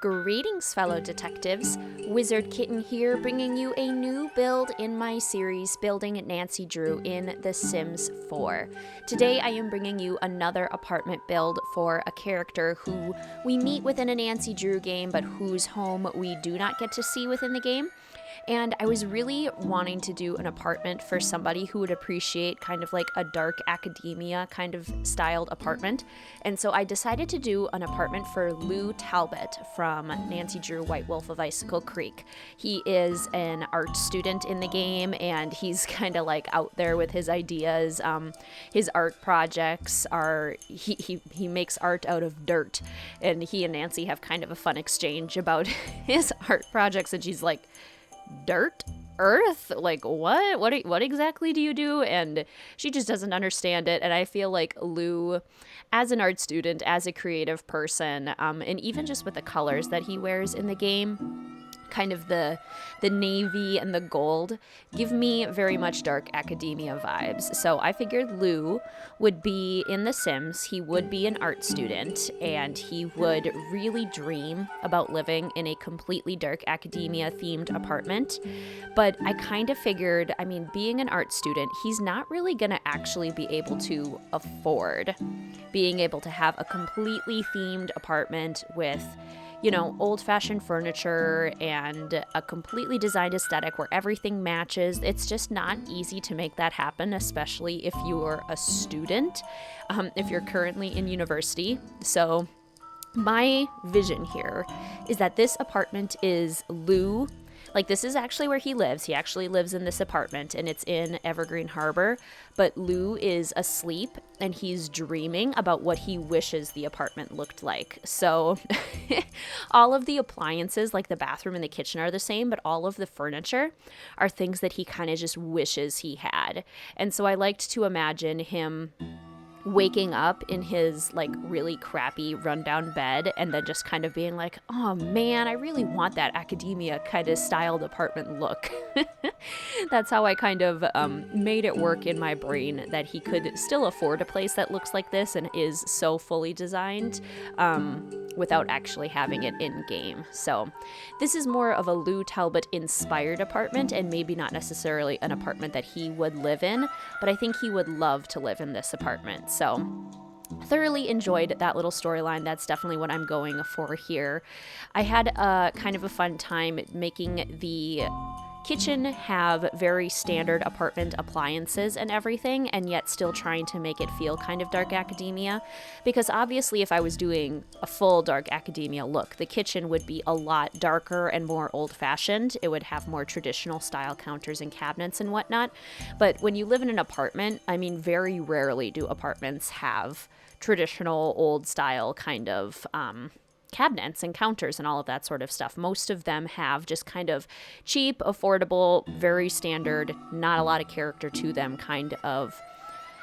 Greetings, fellow detectives. Wizard Kitten here, bringing you a new build in my series, Building Nancy Drew in The Sims 4. Today I am bringing you another apartment build for a character who we meet within a Nancy Drew game, but whose home we do not get to see within the game. And I was really wanting to do an apartment for somebody who would appreciate kind of like a dark academia kind of styled apartment. And so I decided to do an apartment for Lou Talbot from Nancy Drew White Wolf of Icicle Creek. He is an art student in the game, and he's kind of like out there with his ideas. His art projects are, he makes art out of dirt, and he and Nancy have kind of a fun exchange about his art projects, and she's like, dirt? Earth? Like, what exactly do you do? And she just doesn't understand it. And I feel like Lou, as an art student, as a creative person, and even just with the colors that he wears in the game, kind of the navy and the gold give me very much dark academia vibes. So I figured Lou would be in The Sims. He would be an art student, and he would really dream about living in a completely dark academia themed apartment. But I kind of figured, I mean, being an art student, he's not really going to actually be able to afford being able to have a completely themed apartment with, you know, old-fashioned furniture and a completely designed aesthetic where everything matches. It's just not easy to make that happen, especially if you're a student, if you're currently in university. So my vision here is that this apartment is Lou. Like, this is actually where he lives. He actually lives in this apartment, and it's in Evergreen Harbor. But Lou is asleep, and he's dreaming about what he wishes the apartment looked like. So all of the appliances, like the bathroom and the kitchen, are the same, but all of the furniture are things that he kind of just wishes he had. And so I liked to imagine him waking up in his like really crappy rundown bed and then just kind of being like, oh man, I really want that academia kind of styled apartment look. That's how I kind of made it work in my brain, that he could still afford a place that looks like this and is so fully designed without actually having it in game. So this is more of a Lou Talbot inspired apartment, and maybe not necessarily an apartment that he would live in, but I think he would love to live in this apartment. So thoroughly enjoyed that little storyline. That's definitely what I'm going for here. I had kind of a fun time making the kitchen have very standard apartment appliances and everything, and yet still trying to make it feel kind of dark academia, because obviously if I was doing a full dark academia look, the kitchen would be a lot darker and more old-fashioned. It would have more traditional style counters and cabinets and whatnot. But when you live in an apartment, I mean, very rarely do apartments have traditional old style kind of cabinets and counters and all of that sort of stuff. Most of them have just kind of cheap, affordable, very standard, not a lot of character to them kind of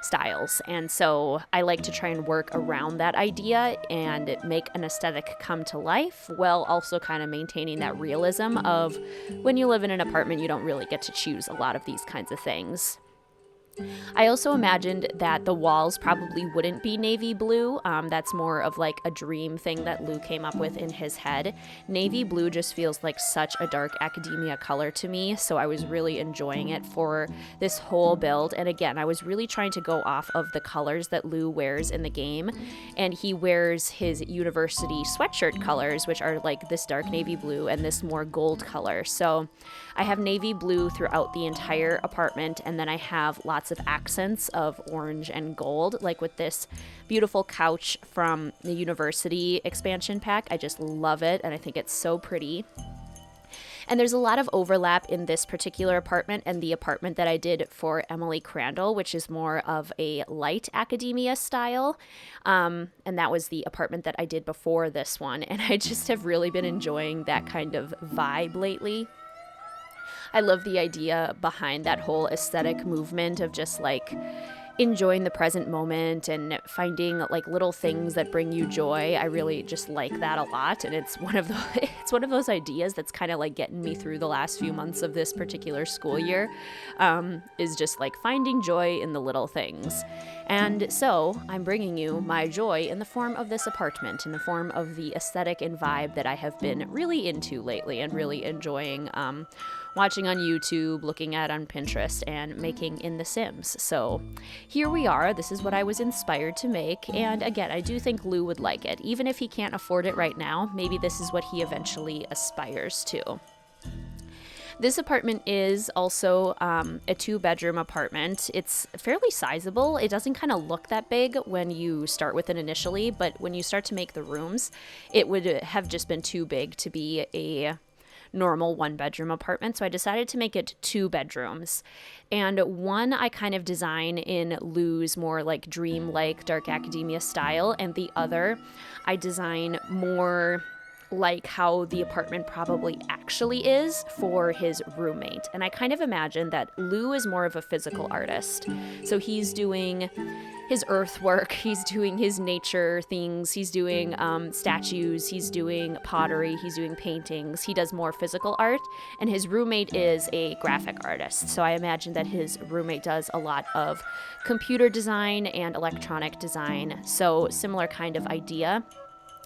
styles. And so I like to try and work around that idea and make an aesthetic come to life, while also kind of maintaining that realism of when you live in an apartment, you don't really get to choose a lot of these kinds of things. I also imagined that the walls probably wouldn't be navy blue. That's more of like a dream thing that Lou came up with in his head. Navy blue just feels like such a dark academia color to me, so I was really enjoying it for this whole build. And again, I was really trying to go off of the colors that Lou wears in the game, and he wears his university sweatshirt colors, which are like this dark navy blue and this more gold color. So I have navy blue throughout the entire apartment, and then I have lots of accents of orange and gold, like with this beautiful couch from the university expansion pack. I just love it, and I think it's so pretty. And there's a lot of overlap in this particular apartment and the apartment that I did for Emily Crandall, which is more of a light academia style. And that was the apartment that I did before this one. And I just have really been enjoying that kind of vibe lately. I love the idea behind that whole aesthetic movement of just like, enjoying the present moment and finding like little things that bring you joy. I really just like that a lot, and it's one of the it's one of those ideas that's kind of like getting me through the last few months of this particular school year, is just like finding joy in the little things. And so I'm bringing you my joy in the form of this apartment, in the form of the aesthetic and vibe that I have been really into lately and really enjoying watching on YouTube, looking at on Pinterest, and making in The Sims. So here we are. This is what I was inspired to make. And again, I do think Lou would like it. Even if he can't afford it right now, maybe this is what he eventually aspires to. This apartment is also a 2-bedroom apartment. It's fairly sizable. It doesn't kind of look that big when you start with it initially, but when you start to make the rooms, it would have just been too big to be a normal 1-bedroom apartment. So I decided to make it 2 bedrooms. And one I kind of design in Lou's more like dream-like dark academia style, and the other I design more like how the apartment probably actually is for his roommate. And I kind of imagine that Lou is more of a physical artist. So he's doing his earthwork, he's doing his nature things, he's doing statues, he's doing pottery, he's doing paintings. He does more physical art, and his roommate is a graphic artist. So I imagine that his roommate does a lot of computer design and electronic design. So similar kind of idea.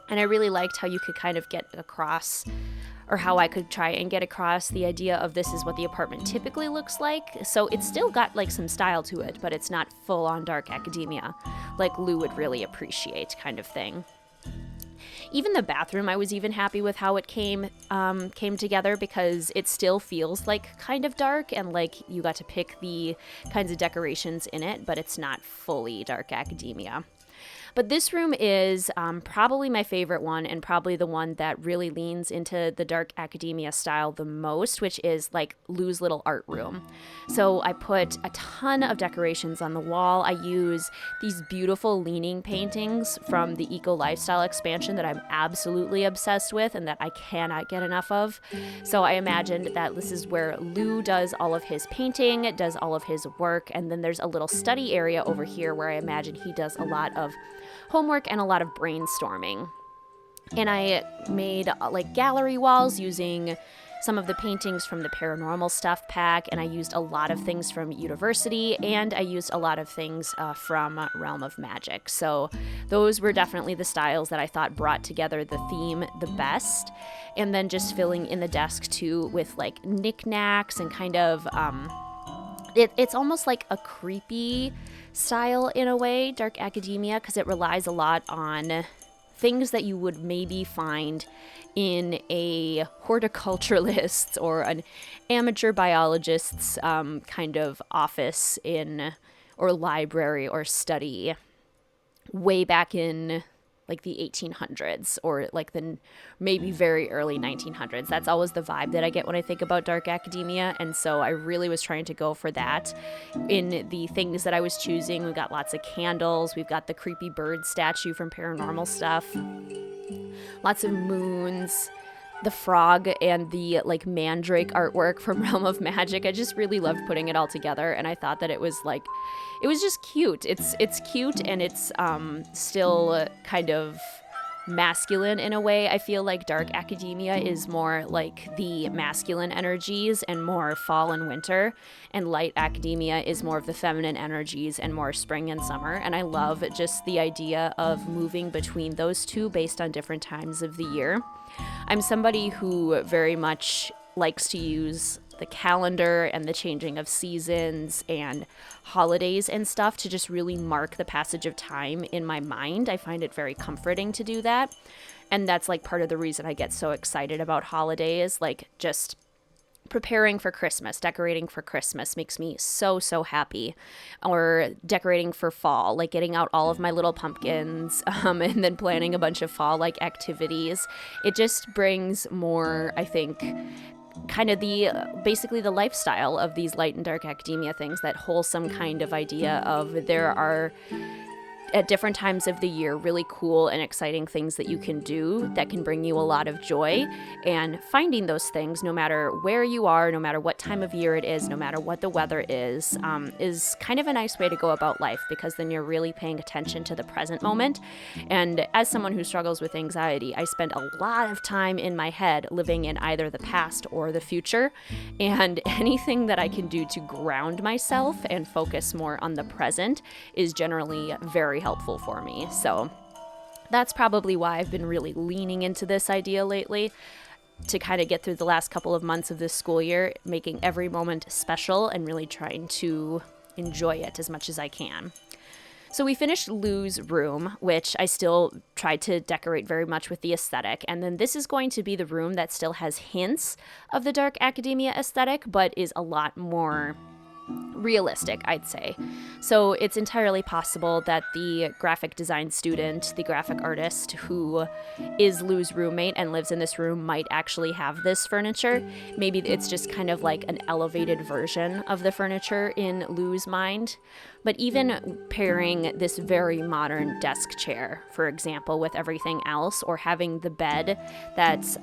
And I really liked how you could kind of get across, or how I could try and get across the idea of this is what the apartment typically looks like. So it's still got like some style to it, but it's not full on dark academia like Lou would really appreciate, kind of thing. Even the bathroom, I was even happy with how it came together, because it still feels like kind of dark, and like you got to pick the kinds of decorations in it, but it's not fully dark academia. But this room is probably my favorite one, and probably the one that really leans into the dark academia style the most, which is like Lou's little art room. So I put a ton of decorations on the wall. I use these beautiful leaning paintings from the Eco Lifestyle expansion that I'm absolutely obsessed with and that I cannot get enough of. So I imagined that this is where Lou does all of his painting, does all of his work, and then there's a little study area over here where I imagine he does a lot of homework and a lot of brainstorming. And I made like gallery walls using some of the paintings from the Paranormal Stuff pack, and I used a lot of things from University, and I used a lot of things from Realm of Magic. So those were definitely the styles that I thought brought together the theme the best. And then just filling in the desk too with like knickknacks and kind of it's almost like a creepy style in a way, dark academia, because it relies a lot on things that you would maybe find in a horticulturalist or an amateur biologist's kind of office or library or study way back in like the 1800s or like the maybe very early 1900s. That's always the vibe that I get when I think about dark academia, and so I really was trying to go for that in the things that I was choosing. We've got lots of candles, we've got the creepy bird statue from Paranormal Stuff, lots of moons, the frog, and the like mandrake artwork from Realm of Magic. I just really loved putting it all together, and I thought that it was just cute. It's cute, and it's still kind of masculine in a way. I feel like dark academia is more like the masculine energies and more fall and winter, and light academia is more of the feminine energies and more spring and summer. And I love just the idea of moving between those two based on different times of the year. I'm somebody who very much likes to use the calendar and the changing of seasons and holidays and stuff to just really mark the passage of time in my mind. I find it very comforting to do that. And that's like part of the reason I get so excited about holidays. Like just preparing for Christmas, decorating for Christmas makes me so happy. Or decorating for fall, like getting out all of my little pumpkins and then planning a bunch of fall-like activities. It just brings more, I think, kind of basically the lifestyle of these light and dark academia things, that wholesome kind of idea of there are at different times of the year, really cool and exciting things that you can do that can bring you a lot of joy. And finding those things, no matter where you are, no matter what time of year it is, no matter what the weather is kind of a nice way to go about life, because then you're really paying attention to the present moment. And as someone who struggles with anxiety, I spend a lot of time in my head living in either the past or the future. And anything that I can do to ground myself and focus more on the present is generally very helpful for me. So that's probably why I've been really leaning into this idea lately, to kind of get through the last couple of months of this school year, making every moment special and really trying to enjoy it as much as I can. So we finished Lou's room, which I still tried to decorate very much with the aesthetic. And then this is going to be the room that still has hints of the dark academia aesthetic, but is a lot more realistic, I'd say. So it's entirely possible that the graphic design student, the graphic artist who is Lou's roommate and lives in this room, might actually have this furniture. Maybe it's just kind of like an elevated version of the furniture in Lou's mind. But even pairing this very modern desk chair, for example, with everything else, or having the bed that's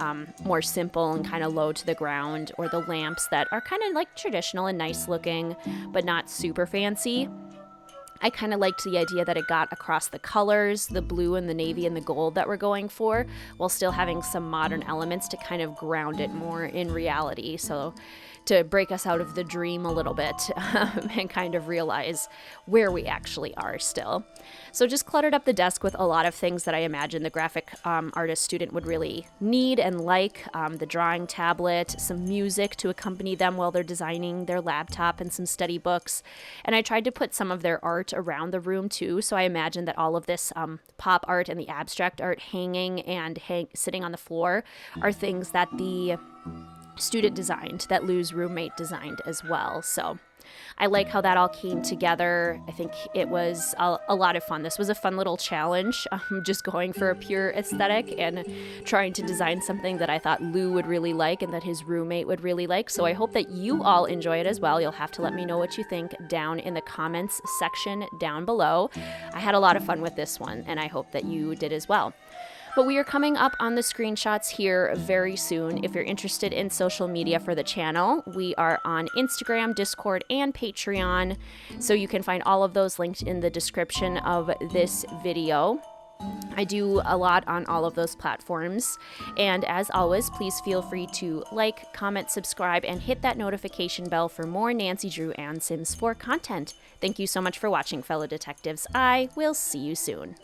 more simple and kind of low to the ground, or the lamps that are kind of like traditional and nice looking, but not super fancy. I kind of liked the idea that it got across the colors, the blue and the navy and the gold that we're going for, while still having some modern elements to kind of ground it more in reality. So to break us out of the dream a little bit and kind of realize where we actually are still. So just cluttered up the desk with a lot of things that I imagine the graphic artist student would really need and like. The drawing tablet, some music to accompany them while they're designing their laptop, and some study books. And I tried to put some of their art around the room too. So I imagine that all of this pop art and the abstract art hanging and sitting on the floor are things that the student designed, that Lou's roommate designed as well. So I like how that all came together. I think it was a lot of fun. This was a fun little challenge, just going for a pure aesthetic and trying to design something that I thought Lou would really like and that his roommate would really like. So I hope that you all enjoy it as well. You'll have to let me know what you think down in the comments section down below. I had a lot of fun with this one, and I hope that you did as well. But we are coming up on the screenshots here very soon. If you're interested in social media for the channel, we are on Instagram, Discord, and Patreon. So you can find all of those linked in the description of this video. I do a lot on all of those platforms. And as always, please feel free to like, comment, subscribe, and hit that notification bell for more Nancy Drew and Sims 4 content. Thank you so much for watching, fellow detectives. I will see you soon.